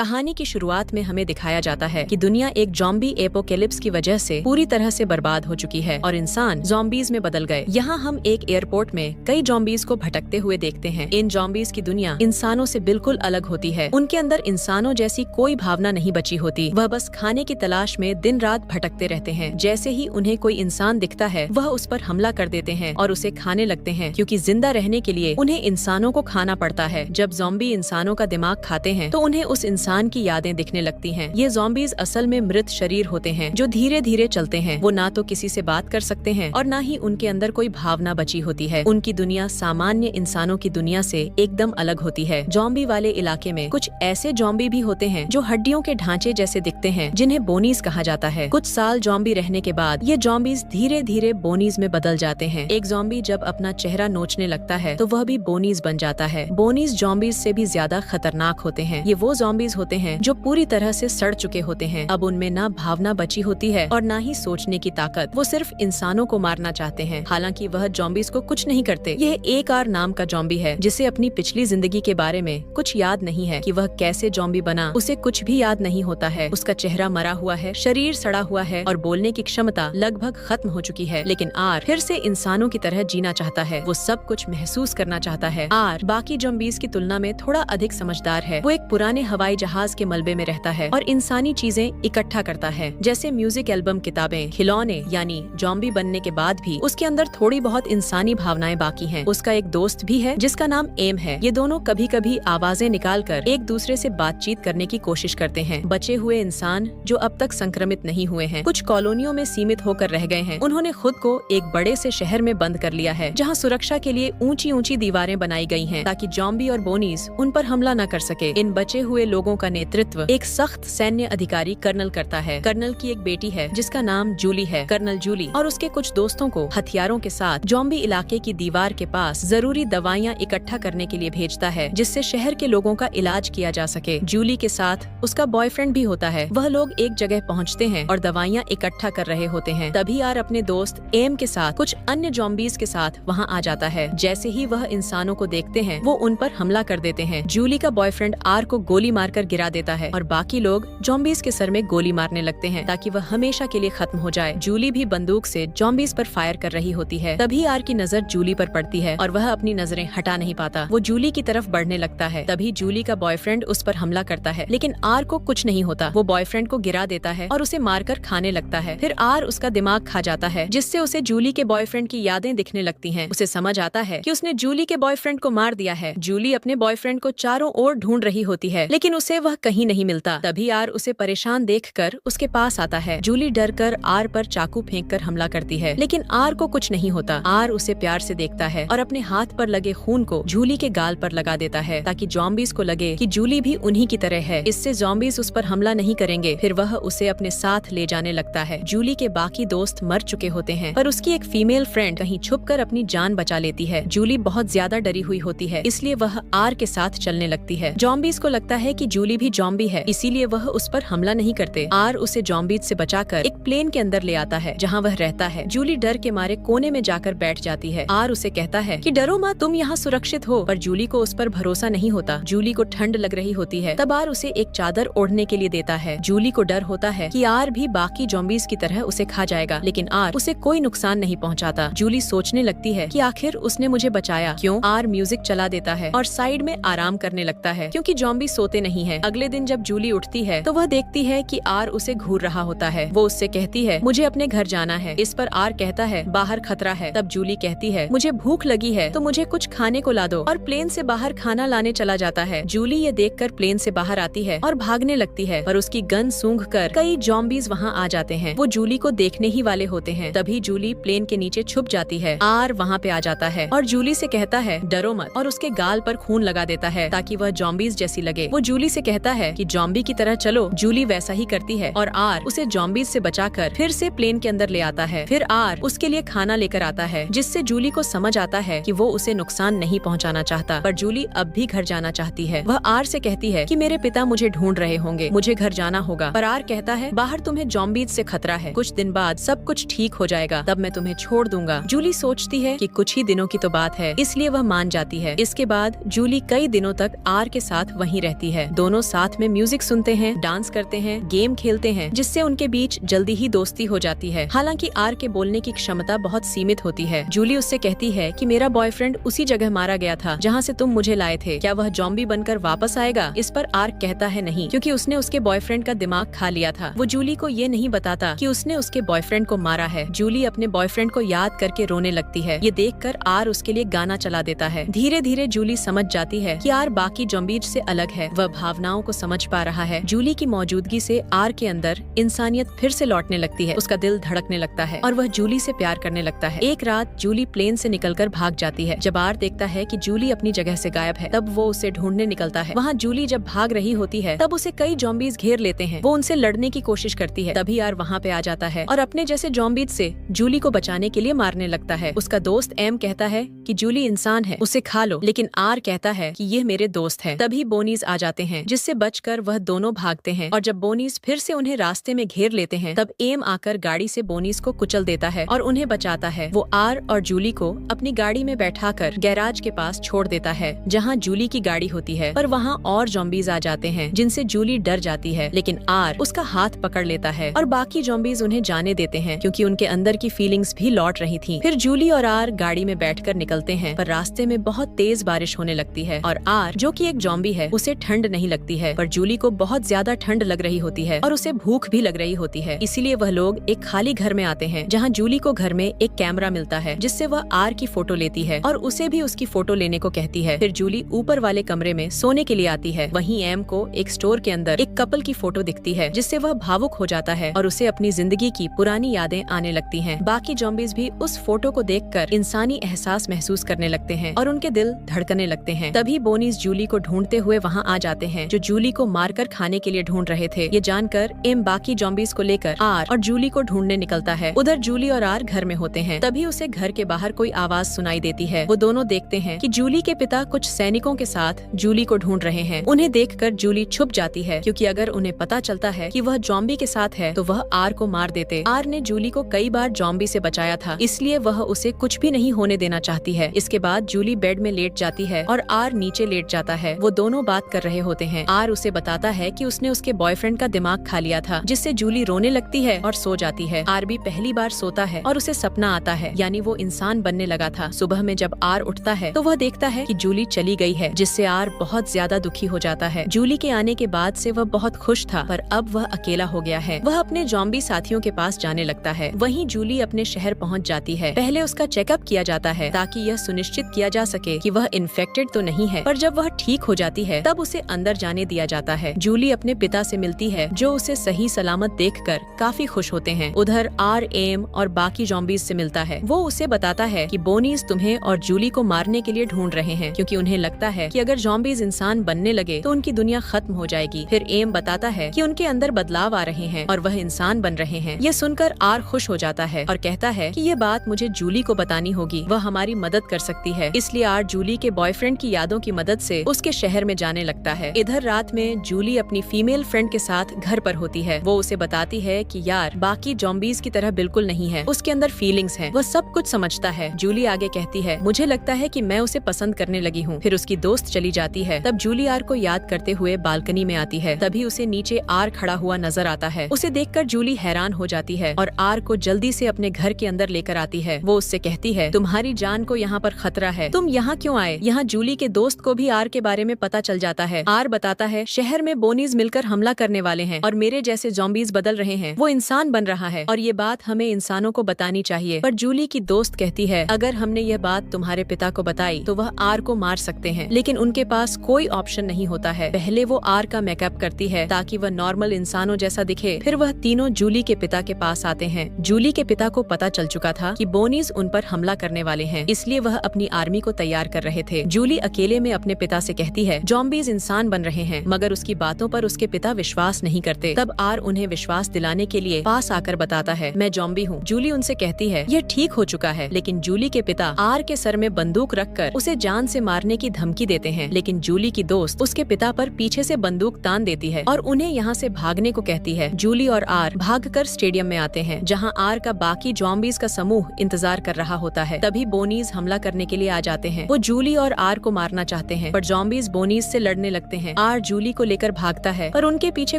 कहानी की शुरुआत में हमें दिखाया जाता है कि दुनिया एक ज़ॉम्बी एपोकेलिप्स की वजह से पूरी तरह से बर्बाद हो चुकी है और इंसान ज़ॉम्बीज में बदल गए। यहाँ हम एक एयरपोर्ट में कई ज़ॉम्बीज को भटकते हुए देखते हैं। इन ज़ॉम्बीज की दुनिया इंसानों से बिल्कुल अलग होती है। उनके अंदर इंसानों जैसी कोई भावना नहीं बची होती। वह बस खाने की तलाश में दिन रात भटकते रहते हैं। जैसे ही उन्हें कोई इंसान दिखता है वह उस पर हमला कर देते हैं और उसे खाने लगते हैं, क्योंकि जिंदा रहने के लिए उन्हें इंसानों को खाना पड़ता है। जब ज़ॉम्बी इंसानों का दिमाग खाते हैं तो उन्हें उस इंसान की यादें दिखने लगती हैं। ये ज़ॉम्बीज असल में मृत शरीर होते हैं जो धीरे धीरे चलते हैं। वो ना तो किसी से बात कर सकते हैं और ना ही उनके अंदर कोई भावना बची होती है। उनकी दुनिया सामान्य इंसानों की दुनिया से एकदम अलग होती है। ज़ॉम्बी वाले इलाके में कुछ ऐसे ज़ॉम्बी भी होते हैं जो हड्डियों के ढांचे जैसे दिखते हैं, जिन्हें बोनीज कहा जाता है। कुछ साल ज़ॉम्बी रहने के बाद ये ज़ॉम्बीज धीरे धीरे बोनीज में बदल जाते हैं। एक ज़ॉम्बी जब अपना चेहरा नोचने लगता है तो वह भी बोनीज बन जाता है। बोनीज ज़ॉम्बीज से भी ज्यादा खतरनाक होते हैं। ये वो ज़ॉम्बीज होते हैं जो पूरी तरह से सड़ चुके होते हैं। अब उनमें ना भावना बची होती है और ना ही सोचने की ताकत। वो सिर्फ इंसानों को मारना चाहते हैं। हालांकि वह ज़ॉम्बीज को कुछ नहीं करते। यह एक आर नाम का ज़ॉम्बी है जिसे अपनी पिछली जिंदगी के बारे में कुछ याद नहीं है कि वह कैसे ज़ॉम्बी बना। उसे कुछ भी याद नहीं होता है। उसका चेहरा मरा हुआ है, शरीर सड़ा हुआ है और बोलने की क्षमता लगभग खत्म हो चुकी है। लेकिन आर फिर से इंसानों की तरह जीना चाहता है। वो सब कुछ महसूस करना चाहता है। आर बाकी ज़ॉम्बीज की तुलना में थोड़ा अधिक समझदार है। वो एक पुराने हवाई जहाज के मलबे में रहता है और इंसानी चीजें इकट्ठा करता है, जैसे म्यूजिक एल्बम, किताबें, खिलौने। यानी ज़ॉम्बी बनने के बाद भी उसके अंदर थोड़ी बहुत इंसानी भावनाएं बाकी हैं। उसका एक दोस्त भी है जिसका नाम एम है। ये दोनों कभी कभी आवाजें निकालकर एक दूसरे से बातचीत करने की कोशिश करते हैं। बचे हुए इंसान जो अब तक संक्रमित नहीं हुए हैं, कुछ कॉलोनियों में सीमित होकर रह गए हैं। उन्होंने खुद को एक बड़े से शहर में बंद कर लिया है, जहाँ सुरक्षा के लिए ऊंची ऊंची दीवारें बनाई गई हैं ताकि ज़ॉम्बी और बोनीज उन पर हमला न कर सके। इन बचे हुए लोगों का नेतृत्व एक सख्त सैन्य अधिकारी कर्नल करता है। कर्नल की एक बेटी है जिसका नाम जूली है। कर्नल जूली और उसके कुछ दोस्तों को हथियारों के साथ ज़ॉम्बी इलाके की दीवार के पास जरूरी दवाइयाँ इकट्ठा करने के लिए भेजता है, जिससे शहर के लोगों का इलाज किया जा सके। जूली के साथ उसका बॉयफ्रेंड भी होता है। वह लोग एक जगह पहुँचते हैं और दवाइयाँ इकट्ठा कर रहे होते हैं। तभी आर अपने दोस्त एम के साथ कुछ अन्य ज़ॉम्बीज के साथ वहाँ आ जाता है। जैसे ही वह इंसानों को देखते हैं वो उन पर हमला कर देते हैं। जूली का बॉयफ्रेंड आर को गोली मारकर गिरा देता है और बाकी लोग ज़ॉम्बीज के सर में गोली मारने लगते हैं ताकि वह हमेशा के लिए खत्म हो जाए। जूली भी बंदूक से ज़ॉम्बीज पर फायर कर रही होती है। तभी आर की नजर जूली पर पड़ती है और वह अपनी नजरें हटा नहीं पाता। वो जूली की तरफ बढ़ने लगता है। तभी जूली का बॉयफ्रेंड उस पर हमला करता है, लेकिन आर को कुछ नहीं होता। वो बॉयफ्रेंड को गिरा देता है और उसे मारकर खाने लगता है। फिर आर उसका दिमाग खा जाता है, जिससे उसे जूली के बॉयफ्रेंड की यादें दिखने लगती हैं। उसे समझ आता है कि उसने जूली के बॉयफ्रेंड को मार दिया है। जूली अपने बॉयफ्रेंड को चारों ओर ढूंढ रही होती है, लेकिन उसे वह कहीं नहीं मिलता। तभी आर उसे परेशान देखकर उसके पास आता है। जूली डरकर आर पर चाकू फेंककर हमला करती है, लेकिन आर को कुछ नहीं होता। आर उसे प्यार से देखता है और अपने हाथ पर लगे खून को जूली के गाल पर लगा देता है ताकि ज़ॉम्बीज को लगे कि जूली भी उन्हीं की तरह है। इससे ज़ॉम्बीज उस पर हमला नहीं करेंगे। फिर वह उसे अपने साथ ले जाने लगता है। जूली के बाकी दोस्त मर चुके होते हैं, पर उसकी एक फीमेल फ्रेंड कहीं छुपकर अपनी जान बचा लेती है। जूली बहुत ज्यादा डरी हुई होती है, इसलिए वह आर के साथ चलने लगती है। ज़ॉम्बीज को लगता है कि जूली भी ज़ॉम्बी है, इसीलिए वह उस पर हमला नहीं करते। आर उसे ज़ॉम्बीज से बचाकर एक प्लेन के अंदर ले आता है जहाँ वह रहता है। जूली डर के मारे कोने में जाकर बैठ जाती है। आर उसे कहता है कि डरो मत, तुम यहाँ सुरक्षित हो, पर जूली को उस पर भरोसा नहीं होता। जूली को ठंड लग रही होती है। तब आर उसे एक चादर ओढ़ने के लिए देता है। जूली को डर होता है कि आर भी बाकी ज़ॉम्बीज की तरह उसे खा जाएगा, लेकिन आर उसे कोई नुकसान नहीं पहुँचाता। जूली सोचने लगती है कि आखिर उसने मुझे बचाया क्यों। आर म्यूजिक चला देता है और साइड में आराम करने लगता है, क्योंकि ज़ॉम्बी सोते नहीं है। अगले दिन जब जूली उठती है तो वह देखती है कि आर उसे घूर रहा होता है। वो उससे कहती है मुझे अपने घर जाना है। इस पर आर कहता है बाहर खतरा है। तब जूली कहती है मुझे भूख लगी है तो मुझे कुछ खाने को ला दो, और प्लेन से बाहर खाना लाने चला जाता है। जूली ये देखकर प्लेन से बाहर आती है और भागने लगती है, पर उसकी गन सूंघकर कई ज़ॉम्बीज वहाँ आ जाते हैं। वो जूली को देखने ही वाले होते हैं। तभी जूली प्लेन के नीचे छुप जाती है। आर वहाँ पे आ जाता है और जूली से कहता है डरो मत, और उसके गाल पर खून लगा देता है ताकि वह ज़ॉम्बीज जैसी लगे। वो जूली से कहता है कि ज़ॉम्बी की तरह चलो। जूली वैसा ही करती है और आर उसे ज़ॉम्बीज से बचाकर फिर से प्लेन के अंदर ले आता है। फिर आर उसके लिए खाना लेकर आता है, जिससे जूली को समझ आता है कि वो उसे नुकसान नहीं पहुंचाना चाहता। पर जूली अब भी घर जाना चाहती है। वह आर से कहती है कि मेरे पिता मुझे ढूंढ रहे होंगे, मुझे घर जाना होगा। पर आर कहता है बाहर तुम्हें ज़ॉम्बीज से खतरा है, कुछ दिन बाद सब कुछ ठीक हो जाएगा, तब मैं तुम्हें छोड़ दूंगा। जूली सोचती है कि कुछ ही दिनों की तो बात है, इसलिए वह मान जाती है। इसके बाद जूली कई दिनों तक आर के साथ वहीं रहती है। दोनों दोनों साथ में म्यूजिक सुनते हैं, डांस करते हैं, गेम खेलते हैं, जिससे उनके बीच जल्दी ही दोस्ती हो जाती है। हालांकि आर के बोलने की क्षमता बहुत सीमित होती है। जूली उससे कहती है कि मेरा बॉयफ्रेंड उसी जगह मारा गया था जहाँ से तुम मुझे लाए थे, क्या वह जॉम्बी बनकर वापस आएगा? इस पर आर कहता है नहीं, क्योंकि उसने उसके बॉयफ्रेंड का दिमाग खा लिया था। वो जूली को ये नहीं बताता कि उसने उसके बॉयफ्रेंड को मारा है। जूली अपने बॉयफ्रेंड को याद करके रोने लगती है। ये देखकर आर उसके लिए गाना चला देता है। धीरे धीरे जूली समझ जाती है कि आर बाकी जॉम्बीज से अलग है। वह भावनाओं को समझ पा रहा है। जूली की मौजूदगी से आर के अंदर इंसानियत फिर से लौटने लगती है। उसका दिल धड़कने लगता है और वह जूली से प्यार करने लगता है। एक रात जूली प्लेन से निकलकर भाग जाती है। जब आर देखता है कि जूली अपनी जगह से गायब है, तब वो उसे ढूंढने निकलता है। वहाँ जूली जब भाग रही होती है, तब उसे कई जॉम्बीज घेर लेते हैं। वो उनसे लड़ने की कोशिश करती है। तभी आर वहाँ पे आ जाता है और अपने जैसे जॉम्बीज से जूली को बचाने के लिए मारने लगता है। उसका दोस्त एम कहता है कि जूली इंसान है, उसे खा लो, लेकिन आर कहता है कि ये मेरे दोस्त है। तभी बोनीज आ जाते हैं, जिससे बचकर वह दोनों भागते हैं। और जब बोनीज फिर से उन्हें रास्ते में घेर लेते हैं, तब एम आकर गाड़ी से बोनीज को कुचल देता है और उन्हें बचाता है। वो आर और जूली को अपनी गाड़ी में बैठाकर गैराज के पास छोड़ देता है, जहाँ जूली की गाड़ी होती है। पर वहाँ और जॉम्बीज आ जाते हैं, जिनसे जूली डर जाती है, लेकिन आर उसका हाथ पकड़ लेता है और बाकी जॉम्बीज उन्हें जाने देते हैं, क्योंकि उनके अंदर की फीलिंग्स भी लौट रही थी। फिर जूली और आर गाड़ी में बैठकर निकलते हैं, पर रास्ते में बहुत तेज बारिश होने लगती है और आर, जो कि एक जॉम्बी है, उसे ठंड नहीं लगती है, पर जूली को बहुत ज्यादा ठंड लग रही होती है और उसे भूख भी लग रही होती है। इसीलिए वह लोग एक खाली घर में आते हैं, जहाँ जूली को घर में एक कैमरा मिलता है, जिससे वह आर की फोटो लेती है और उसे भी उसकी फोटो लेने को कहती है। फिर जूली ऊपर वाले कमरे में सोने के लिए आती है। वहीं एम को एक स्टोर के अंदर एक कपल की फोटो दिखती है, जिससे वह भावुक हो जाता है और उसे अपनी जिंदगी की पुरानी यादें आने लगती हैं। बाकी जॉम्बीज भी उस फोटो को देखकर इंसानी एहसास महसूस करने लगते हैं और उनके दिल धड़कने लगते हैं। तभी बोनीज जूली को ढूंढते हुए वहाँ आ जाते हैं, जो जूली को मारकर खाने के लिए ढूंढ रहे थे। ये जानकर एम बाकी जॉम्बीज को लेकर आर और जूली को ढूंढने निकलता है। उधर जूली और आर घर में होते हैं। तभी उसे घर के बाहर कोई आवाज सुनाई देती है। वो दोनों देखते हैं कि जूली के पिता कुछ सैनिकों के साथ जूली को ढूंढ रहे हैं। उन्हें देखकर जूली छुप जाती है, क्योंकि अगर उन्हें पता चलता है कि वह जॉम्बी के साथ है, तो वह आर को मार देते। आर ने जूली को कई बार जॉम्बी से बचाया था, इसलिए वह उसे कुछ भी नहीं होने देना चाहती है। इसके बाद जूली बेड में लेट जाती है और आर नीचे लेट जाता है। वो दोनों बात कर रहे होते हैं। आर उसे बताता है कि उसने उसके बॉयफ्रेंड का दिमाग खा लिया था, जिससे जूली रोने लगती है और सो जाती है। आर भी पहली बार सोता है और उसे सपना आता है, यानी वो इंसान बनने लगा था। सुबह में जब आर उठता है तो वह देखता है कि जूली चली गई है, जिससे आर बहुत ज्यादा दुखी हो जाता है। जूली के आने के बाद से वह बहुत खुश था, पर अब वह अकेला हो गया है। वह अपने जॉम्बी साथियों के पास जाने लगता है। वहीं जूली अपने शहर पहुंच जाती है। पहले उसका चेकअप किया जाता है, ताकि यह सुनिश्चित किया जा सके कि वह इन्फेक्टेड तो नहीं है। पर जब वह ठीक हो जाती है, तब उसे अंदर जाने दिया जाता है। जूली अपने पिता से मिलती है, जो उसे सही सलामत देखकर काफी खुश होते हैं। उधर आर एम और बाकी जॉम्बीज से मिलता है। वो उसे बताता है कि बोनीज तुम्हें और जूली को मारने के लिए ढूंढ रहे हैं, क्योंकि उन्हें लगता है कि अगर जॉम्बीज इंसान बनने लगे तो उनकी दुनिया खत्म हो जाएगी। फिर एम बताता है कि उनके अंदर बदलाव आ रहे हैं और वह इंसान बन रहे हैं। ये सुनकर आर खुश हो जाता है और कहता है कि ये बात मुझे जूली को बतानी होगी, वह हमारी मदद कर सकती है। इसलिए आर जूली के बॉयफ्रेंड की यादों की मदद से उसके शहर में जाने लगता है। इधर रात में जूली अपनी फीमेल फ्रेंड के साथ घर पर होती है। वो उसे बताती है कि यार बाकी जॉम्बीज की तरह बिल्कुल नहीं है, उसके अंदर फीलिंग्स हैं, वह सब कुछ समझता है। जूली आगे कहती है, मुझे लगता है कि मैं उसे पसंद करने लगी हूँ। फिर उसकी दोस्त चली जाती है। तब जूली आर को याद करते हुए बालकनी में आती है। तभी उसे नीचे आर खड़ा हुआ नजर आता है। उसे देखकर जूली हैरान हो जाती है और आर को जल्दी से अपने घर के अंदर लेकर आती है। वो उससे कहती है, तुम्हारी जान को यहाँ पर खतरा है, तुम यहाँ क्यों आए? यहाँ जूली के दोस्त को भी आर के बारे में पता चल जाता है। आर बताता है, शहर में बोनीज मिलकर हमला करने वाले हैं और मेरे जैसे जॉम्बीज बदल रहे हैं, वो इंसान बन रहा है और ये बात हमें इंसानों को बतानी चाहिए। पर जूली की दोस्त कहती है, अगर हमने यह बात तुम्हारे पिता को बताई तो वह आर को मार सकते हैं, लेकिन उनके पास कोई ऑप्शन नहीं होता है। पहले वो आर का मेकअप करती है ताकि वह नॉर्मल इंसानों जैसा दिखे। फिर वह तीनों जूली के पिता के पास आते हैं। जूली के पिता को पता चल चुका था कि बोनीज उन पर हमला करने वाले हैं, इसलिए वह अपनी आर्मी को तैयार कर रहे थे। जूली अकेले में अपने पिता से कहती है, जॉम्बीज इंसान बन रहे हैं, मगर उसकी बातों पर उसके पिता विश्वास नहीं करते। तब आर उन्हें विश्वास दिलाने के लिए पास आकर बताता है, मैं जॉम्बी हूँ। जूली उनसे कहती है, यह ठीक हो चुका है, लेकिन जूली के पिता आर के सर में बंदूक रखकर उसे जान से मारने की धमकी देते हैं। लेकिन जूली की दोस्त उसके पिता पर पीछे से बंदूक तान देती है और उन्हें यहाँ से भागने को कहती है। जूली और आर भागकर स्टेडियम में आते हैं, जहाँ आर का बाकी जॉम्बीज का समूह इंतजार कर रहा होता है। तभी बोनीज हमला करने के लिए आ जाते हैं। वो जूली और आर को मारना चाहते हैं, पर जॉम्बीज बोनीज से लड़ने लगते हैं। हैं। आर जूली को लेकर भागता है पर उनके पीछे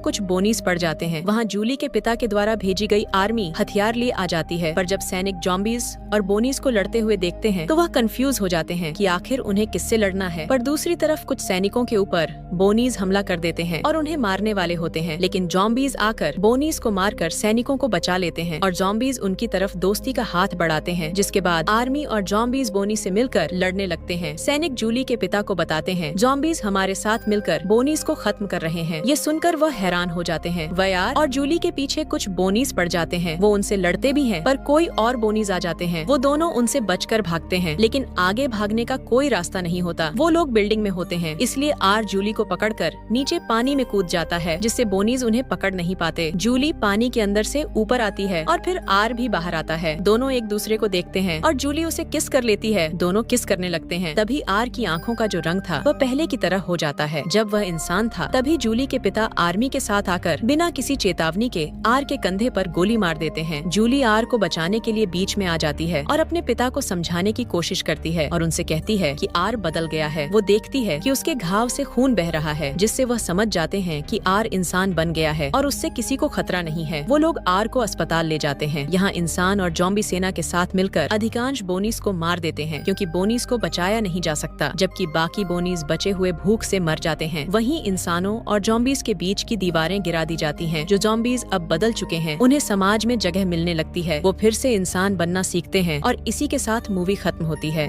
कुछ बोनीज पड़ जाते हैं। वहाँ जूली के पिता के द्वारा भेजी गई आर्मी हथियार लिए आ जाती है, पर जब सैनिक जॉम्बीज और बोनीज को लड़ते हुए देखते हैं तो वह कंफ्यूज हो जाते हैं कि आखिर उन्हें किससे लड़ना है। पर दूसरी तरफ कुछ सैनिकों के ऊपर बोनीज हमला कर देते हैं और उन्हें मारने वाले होते हैं, लेकिन जॉम्बीज आकर बोनीज को मारकर सैनिकों को बचा लेते हैं और जॉम्बीज उनकी तरफ दोस्ती का हाथ बढ़ाते हैं। जिसके बाद आर्मी और जॉम्बीज बोनी से मिलकर लड़ने लगते हैं। सैनिक जूली के पिता को बताते हैं जॉम्बीज हमारे साथ मिलकर बोनीज को खत्म कर रहे हैं। ये सुनकर वह हैरान हो जाते हैं। वयार और जूली के पीछे कुछ बोनीज पड़ जाते हैं। वो उनसे लड़ते भी हैं, पर कोई और बोनीज आ जाते हैं। वो दोनों उनसे बचकर भागते हैं, लेकिन आगे भागने का कोई रास्ता नहीं होता। वो लोग बिल्डिंग में होते हैं, इसलिए आर जूली को पकड़कर नीचे पानी में कूद जाता है, जिससे बोनीज उन्हें पकड़ नहीं पाते। जूली पानी के अंदर से ऊपर आती है और फिर आर भी बाहर आता है। दोनों एक दूसरे को देखते हैं और जूली उसे किस कर लेती है। दोनों किस करने लगते हैं। तभी आर की आंखों का जो रंग था वह पहले की तरह हो जाता है जब वह इंसान था। तभी जूली के पिता आर्मी के साथ आकर बिना किसी चेतावनी के आर के कंधे पर गोली मार देते हैं। जूली आर को बचाने के लिए बीच में आ जाती है और अपने पिता को समझाने की कोशिश करती है और उनसे कहती है कि आर बदल गया है। वो देखती है कि उसके घाव से खून बह रहा है, जिससे वह समझ जाते हैं कि आर इंसान बन गया है और उससे किसी को खतरा नहीं है। वो लोग आर को अस्पताल ले जाते हैं। यहाँ इंसान और जॉम्बी सेना के साथ मिलकर अधिकांश बोनीज को मार देते हैं, क्योंकि बोनीज को बचाया नहीं जा सकता, जबकि बाकी बोनीज बचे हुए भूख से मर जाते हैं। वहीं इंसानों और जॉम्बीज के बीच की दीवारें गिरा दी जाती हैं। जो जॉम्बीज अब बदल चुके हैं उन्हें समाज में जगह मिलने लगती है। वो फिर से इंसान बनना सीखते हैं और इसी के साथ मूवी खत्म होती है।